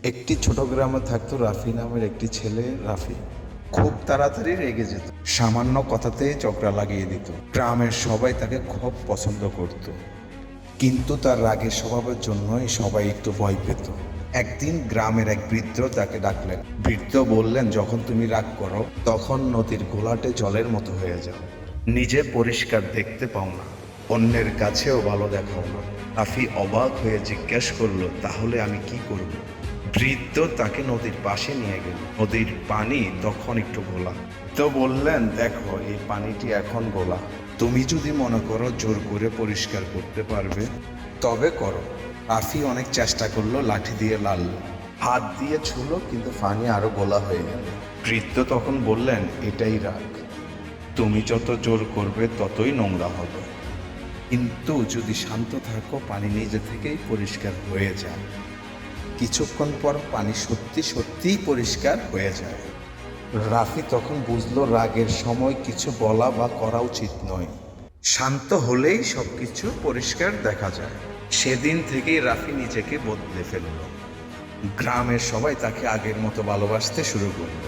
একটি ছোট গ্রামে থাকতো রাফি নামের একটি ছেলে। রাফি খুব তাড়াতাড়ি রেগে যেত, সামান্য কথাতেই ঝগড়া লাগিয়ে দিত। গ্রামের সবাই তাকে খুব পছন্দ করত, কিন্তু তার রাগের স্বভাবের জন্যই সবাই একটু ভয় পেত। একদিন গ্রামের এক বৃদ্ধ তাকে ডাকলেন। বৃদ্ধ বললেন, যখন তুমি রাগ করো তখন নদীর ঘোলাটে জলের মতো হয়ে যাও। নিজে পরিষ্কার দেখতে পাও না, অন্যের কাছেও ভালো দেখাও না। রাফি অবাক হয়ে জিজ্ঞেস করলো, তাহলে আমি কি করব? বৃদ্ধ তাকে নদীর পাশে নিয়ে গেল। নদীর পানি তখন একটু ঘোলা। তো বললেন, দেখো এই পানিটি এখন ঘোলা, তুমি যদি মনে করো জোর করে পরিষ্কার করতে পারবে তবে করো। রাফি অনেক চেষ্টা করলো, লাঠি দিয়ে লাড়ল, হাত দিয়ে ছুলো, কিন্তু পানি আরো গোলা হয়ে গেল। বৃদ্ধ তখন বললেন, এটাই রাগ, তুমি যত জোর করবে ততই নোংরা হবে, কিন্তু যদি শান্ত থাকো পানি নিজে থেকেই পরিষ্কার হয়ে যায়। কিছুক্ষণ পর পানি সত্যি সত্যিই পরিষ্কার হয়ে যায়। রাফি তখন বুঝলো রাগের সময় কিছু বলা বা করা উচিত নয়, শান্ত হলেই সবকিছু পরিষ্কার দেখা যায়। সেদিন থেকেই রাফি নিজেকে বদলে ফেলল। গ্রামের সবাই তাকে আগের মতো ভালোবাসতে শুরু করলো।